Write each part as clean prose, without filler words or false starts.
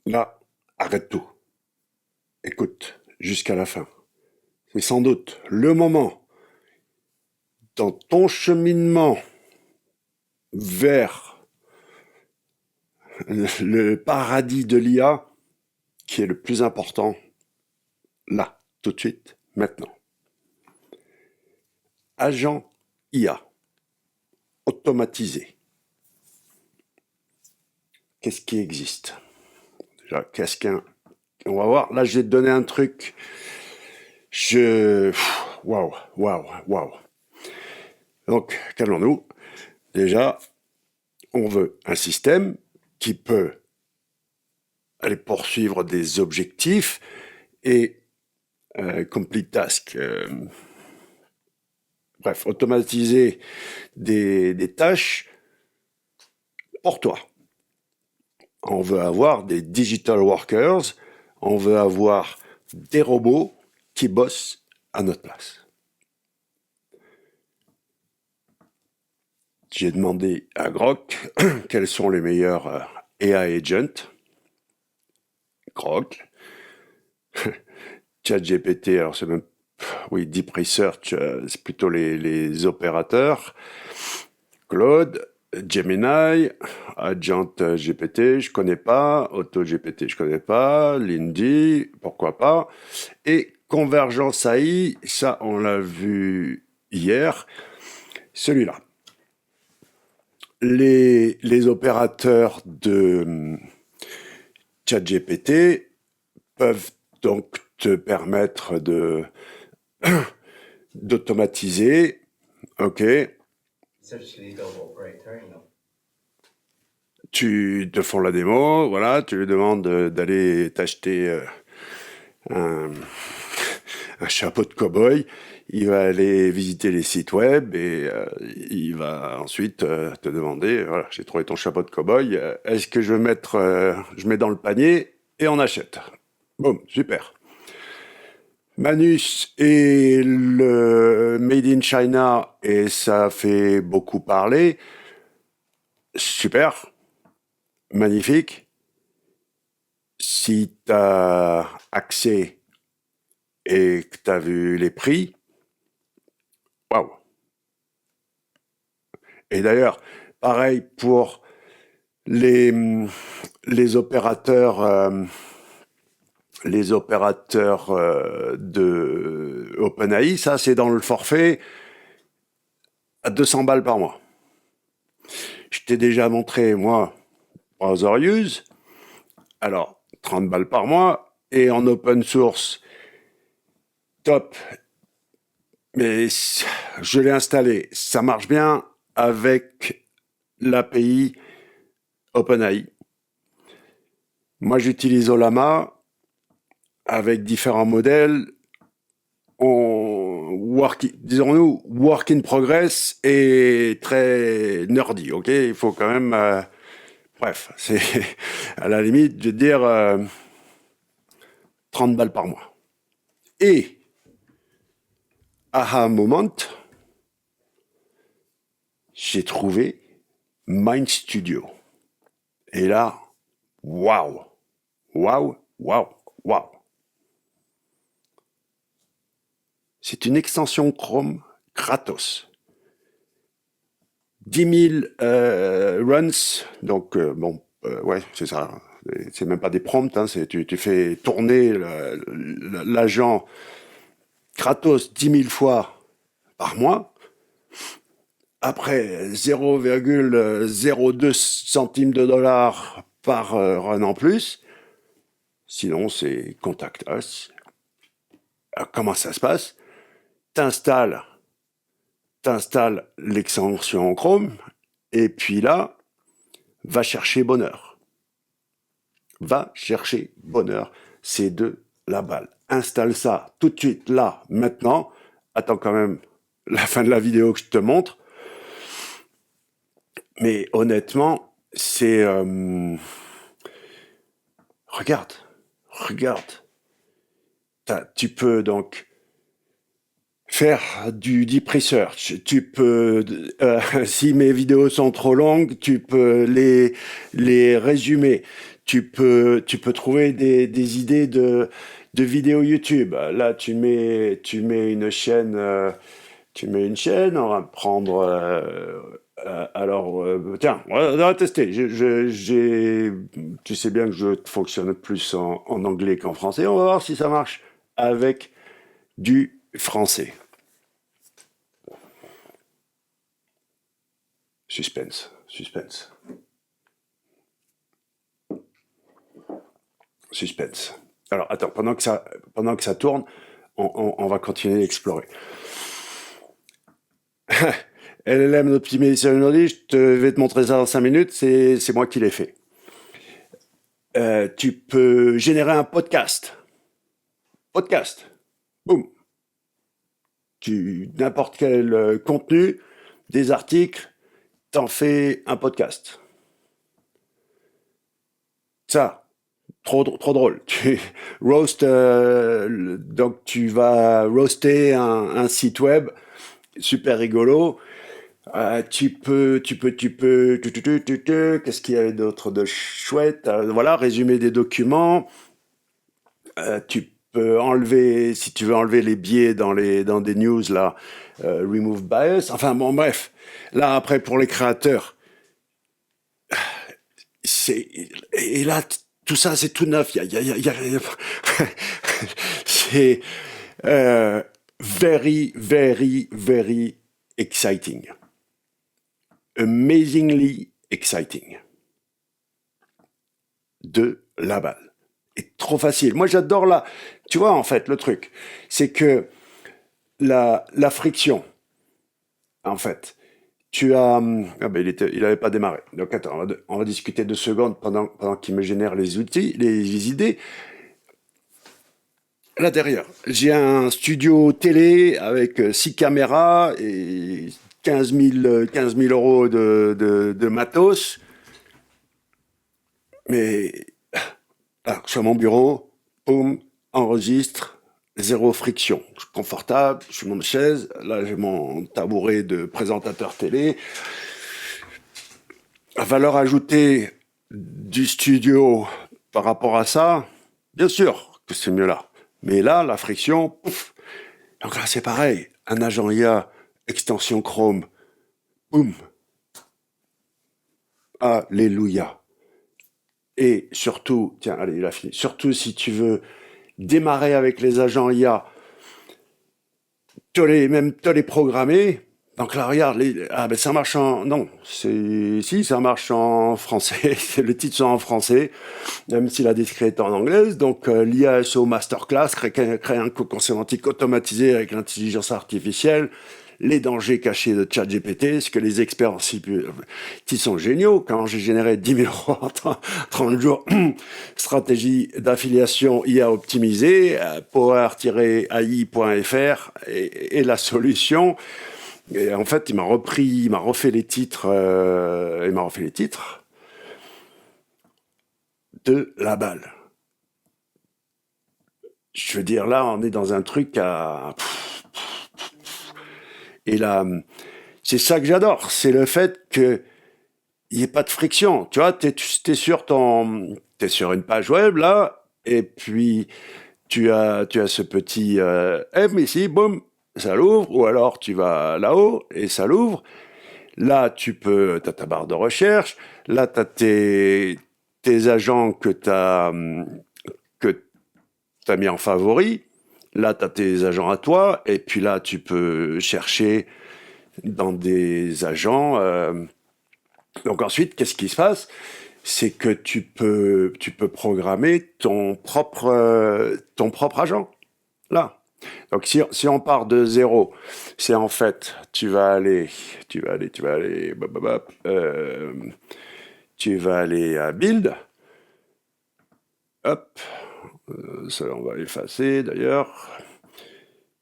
Là, arrête tout. Écoute jusqu'à la fin. C'est sans doute le moment dans ton cheminement vers le paradis de l'IA qui est le plus important, là, tout de suite, maintenant. Agent IA, automatisé. Qu'est-ce qui existe? Déjà, qu'est-ce qu'un... On va voir, là, je vais te donner un truc. Waouh, waouh, waouh. Donc, calmons-nous. Déjà, on veut un système qui peut aller poursuivre des objectifs et complete task. Bref, automatiser des tâches pour toi. On veut avoir des digital workers, on veut avoir des robots qui bossent à notre place. J'ai demandé à Grok quels sont les meilleurs AI agents. Grok, ChatGPT, alors c'est même, oui, Deep Research, c'est plutôt les opérateurs. Claude, Gemini, Agent GPT, je connais pas, Auto GPT, je connais pas, Lindy, pourquoi pas, et Convergence AI, ça on l'a vu hier, celui-là. Les opérateurs de ChatGPT peuvent donc te permettre d'automatiser, ok, tu te font la démo, voilà, tu lui demandes d'aller t'acheter un, un chapeau de cow-boy, il va aller visiter les sites web et il va ensuite te demander, voilà, j'ai trouvé ton chapeau de cow-boy, est-ce que je je mets dans le panier et on achète. Boum, super. Manus est le Made in China et ça fait beaucoup parler. Super, magnifique. Si tu as accès et que tu as vu les prix, waouh. Et d'ailleurs, pareil pour les, les opérateurs, de OpenAI, ça c'est dans le forfait à 200 balles par mois. Je t'ai déjà montré, moi, Browser Use, alors 30 balles par mois, et en open source, top. Mais je l'ai installé, ça marche bien avec l'API OpenAI. Moi, j'utilise Olama avec différents modèles. Disons-nous, work in progress et très nerdy, ok? Il faut quand même... bref, c'est à la limite de dire 30 balles par mois. Et, à un moment, j'ai trouvé Mind Studio. Et là, waouh, waouh, waouh, waouh. C'est une extension Chrome gratos. 10 000 runs, donc bon, ouais, c'est ça. C'est même pas des prompts, hein, tu fais tourner l'agent gratos 10 000 fois par mois. Après 0,02 centimes de dollars par run en plus. Sinon, c'est Contact Us. Alors, comment ça se passe? T'installes l'extension Chrome, et puis là, va chercher bonheur. Va chercher bonheur, c'est de la balle. Installe ça tout de suite, là, maintenant. Attends quand même la fin de la vidéo que je te montre. Mais honnêtement, c'est... regarde. Tu peux donc faire du deep research. Tu peux, si mes vidéos sont trop longues, tu peux les résumer. Tu peux trouver des idées de vidéos YouTube. Là, tu mets une chaîne, tu mets une chaîne, on va prendre. Alors, tiens, on va tester. Tu sais bien que je fonctionne plus en anglais qu'en français. On va voir si ça marche avec du français. Suspense, suspense, suspense. Alors, attends, pendant que ça tourne, on va continuer d'explorer. LLM d'optimisation aujourd'hui, je vais te montrer ça dans 5 minutes, c'est moi qui l'ai fait. Tu peux générer un podcast. Podcast. Boum. N'importe quel contenu, des articles, t'en fais un podcast. Ça, trop drôle. Donc tu vas roaster un site web, super rigolo. Qu'est-ce qu'il y avait d'autre de chouette? Voilà, résumer des documents. Tu peux enlever, si tu veux enlever les biais dans des news, là, remove bias. Enfin bon, bref. Là, après, pour les créateurs, et là, tout ça, c'est tout neuf. C'est very, very, very exciting. Amazingly exciting. De la balle. Et trop facile. Moi, j'adore la... Tu vois, en fait, le truc, c'est que la friction, en fait, tu as... Ah ben, il avait pas démarré. Donc, attends, on va discuter 2 secondes pendant qu'il me génère les outils, les idées. Là derrière, j'ai un studio télé avec 6 caméras et 15 000 euros de matos. Mais là, sur mon bureau, boum, enregistre, zéro friction. Je suis confortable, je suis dans ma chaise, là j'ai mon tabouret de présentateur télé. La valeur ajoutée du studio par rapport à ça, bien sûr que c'est mieux là. Mais là, la friction, pouf. Donc là, c'est pareil. Un agent IA, extension Chrome, boum. Alléluia. Et surtout, tiens, allez, il a fini. Surtout si tu veux démarrer avec les agents IA, même te les programmer. Donc là, regarde, ben ça marche en... Non, si, ça marche en français. Le titre sont en français, même si la description est en anglaise. Donc, l'IASO Masterclass, créer un cocon sémantique automatisé avec l'intelligence artificielle, les dangers cachés de ChatGPT, ce que les experts en qui sont géniaux. Quand j'ai généré 10 000 euros en 30 jours, stratégie d'affiliation IA optimisée, power-ai.fr et la solution. Et en fait, il m'a refait les titres, de la balle. Je veux dire, là, on est dans un truc à... Et là, c'est ça que j'adore, c'est le fait qu'il n'y ait pas de friction. Tu vois, t'es sur une page web, là, et puis tu as ce petit M ici, boum, ça l'ouvre, ou alors tu vas là-haut et ça l'ouvre. Là, t'as ta barre de recherche, là, t'as tes agents que t'as mis en favori, là, t'as tes agents à toi, et puis là, tu peux chercher dans des agents. Donc ensuite, qu'est-ce qui se passe? C'est que tu peux programmer ton propre agent. Là. Donc si on part de zéro, c'est en fait, tu vas aller à build. Hop. Ça, on va effacer d'ailleurs.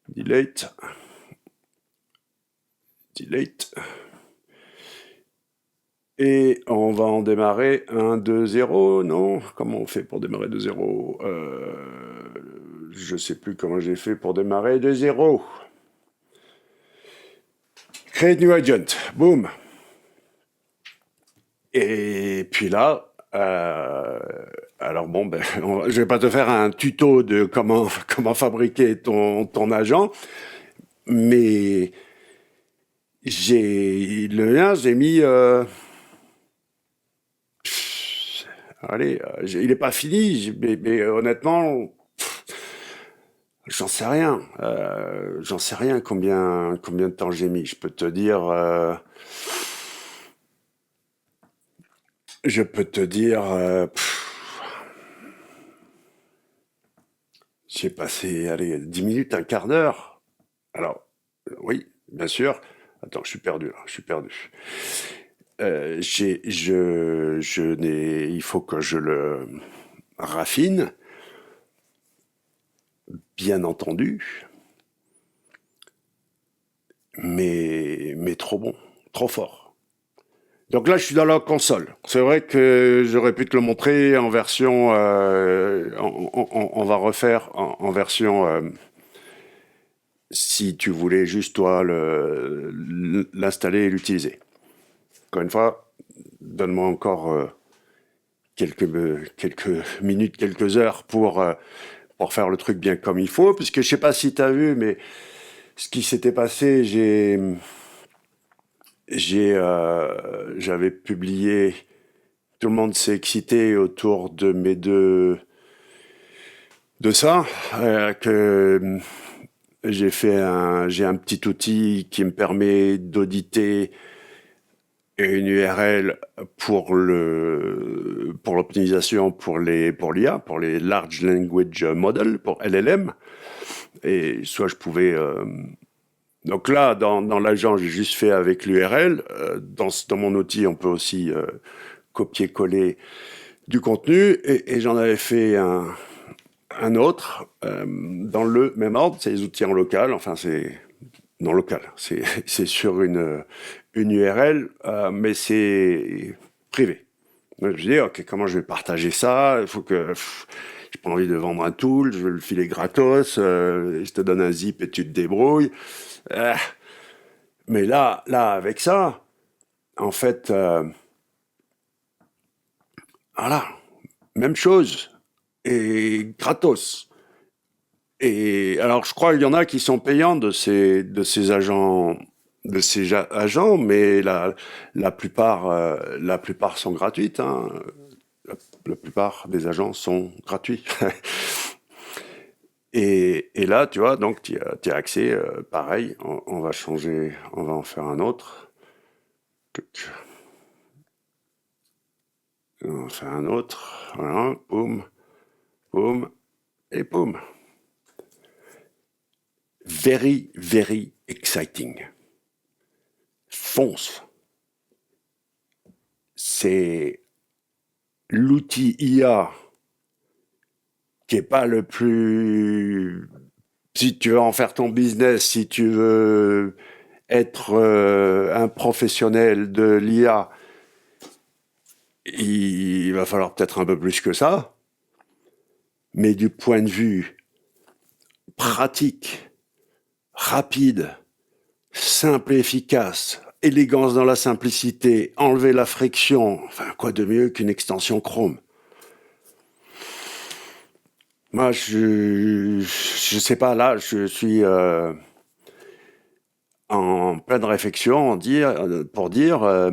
Delete. Et on va en démarrer 1, 2, 0, non? Comment on fait pour démarrer de 0? Je sais plus comment j'ai fait pour démarrer de 0. Create new agent, boum. Et puis là, Euh, alors bon, ben, je vais pas te faire un tuto de comment fabriquer ton agent, mais le mien, j'ai mis, allez, il est pas fini, mais honnêtement, j'en sais rien combien de temps j'ai mis. Je peux te dire, j'ai passé, allez, 10 minutes, un quart d'heure. Alors, oui, bien sûr. Attends, je suis perdu là, je suis perdu. Il faut que je le raffine, bien entendu, mais trop bon, trop fort. Donc là, je suis dans la console. C'est vrai que j'aurais pu te le montrer en version. On va refaire en version. Si tu voulais juste toi l'installer et l'utiliser. Encore une fois, donne-moi encore quelques minutes, quelques heures pour faire le truc bien comme il faut. Puisque je sais pas si tu as vu, mais ce qui s'était passé, j'avais publié. Tout le monde s'est excité autour de de ça, que j'ai un petit outil qui me permet d'auditer une URL pour l'optimisation pour l'IA, pour les Large Language Model, pour LLM. Et soit je pouvais. Donc là, dans l'agent, j'ai juste fait avec l'URL. Dans mon outil, on peut aussi copier-coller du contenu. Et j'en avais fait un autre dans le même ordre. C'est les outils en local. Enfin, c'est non local. C'est sur une URL, mais c'est privé. Donc, je dis, ok, comment je vais partager ça? Il faut que. J'ai pas envie de vendre un tool, je veux le filer gratos, je te donne un zip et tu te débrouilles. Euh, mais là, avec ça, en fait, voilà, même chose. Et gratos. Et alors, je crois qu'il y en a qui sont payants de ces agents, mais la plupart sont gratuites, hein. La plupart des agents sont gratuits. Et là, tu vois, donc tu as accès, pareil, on va changer, on va en faire un autre. On va faire un autre, voilà, boum, boum, et boum. Very, very exciting. Fonce. C'est l'outil IA qui est pas le plus. Si tu veux en faire ton business, si tu veux être un professionnel de l'IA, il va falloir peut-être un peu plus que ça. Mais du point de vue pratique, rapide, simple et efficace, élégance dans la simplicité, enlever la friction, enfin quoi de mieux qu'une extension Chrome. Moi, je sais pas, là, je suis en pleine réflexion pour dire,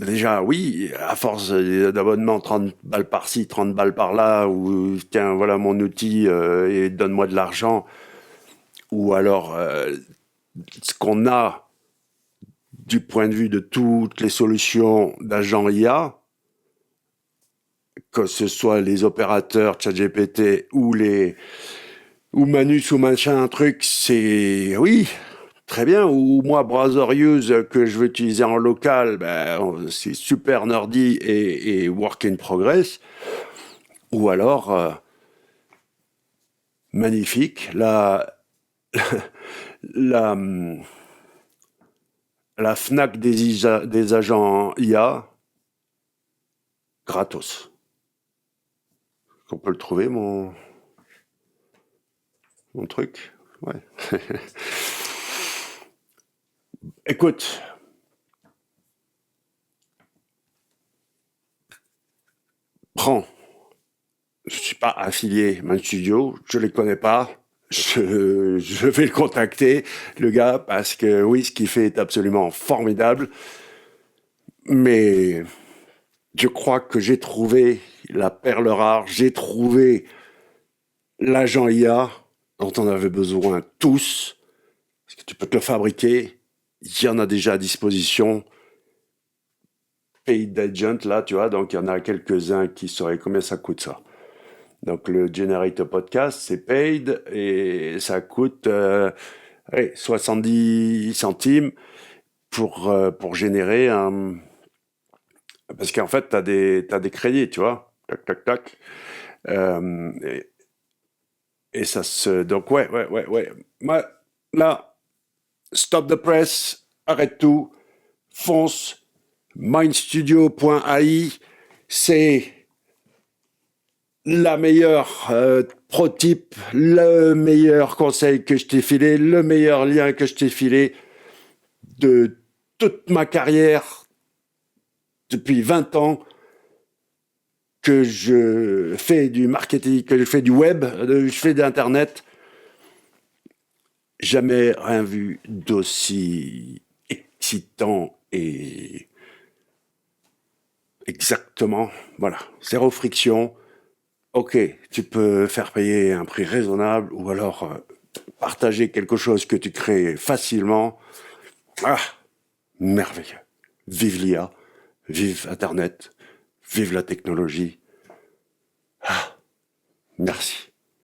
déjà, oui, à force d'abonnement, 30 balles par-ci, 30 balles par-là, ou tiens, voilà mon outil et donne-moi de l'argent, ou alors ce qu'on a du point de vue de toutes les solutions d'agents IA, que ce soit les opérateurs ChatGPT ou Manus ou machin, un truc, c'est oui, très bien. Ou moi, Browser Use que je veux utiliser en local, ben, c'est super nerdy et work in progress. Ou alors, magnifique, la, la Fnac des agents IA, gratos. On peut le trouver, mon truc. Ouais. Écoute, prends, je suis pas affilié Man Studio, je les connais pas, je vais le contacter, le gars, parce que oui, ce qu'il fait est absolument formidable, mais je crois que j'ai trouvé la perle rare, j'ai trouvé l'agent IA dont on avait besoin tous, parce que tu peux te le fabriquer, il y en a déjà à disposition. Paid Agent, là, tu vois, donc il y en a quelques-uns qui sauraient combien ça coûte ça. Donc le Generator Podcast, c'est paid et ça coûte 70 centimes pour générer un... Parce qu'en fait, t'as des crédits, tu vois. Tac, tac, tac. Euh, et, et ça se... Donc ouais. Moi, là, stop the press, arrête tout, fonce, mindstudio.ai, c'est la meilleure pro tip, le meilleur conseil que je t'ai filé, le meilleur lien que je t'ai filé de toute ma carrière depuis 20 ans que je fais du marketing, que je fais du web, je fais d'internet. Jamais rien vu d'aussi excitant et exactement, voilà, zéro friction. Ok, tu peux faire payer un prix raisonnable ou alors partager quelque chose que tu crées facilement. Ah, merveilleux. Vive l'IA, vive Internet, vive la technologie. Ah, merci.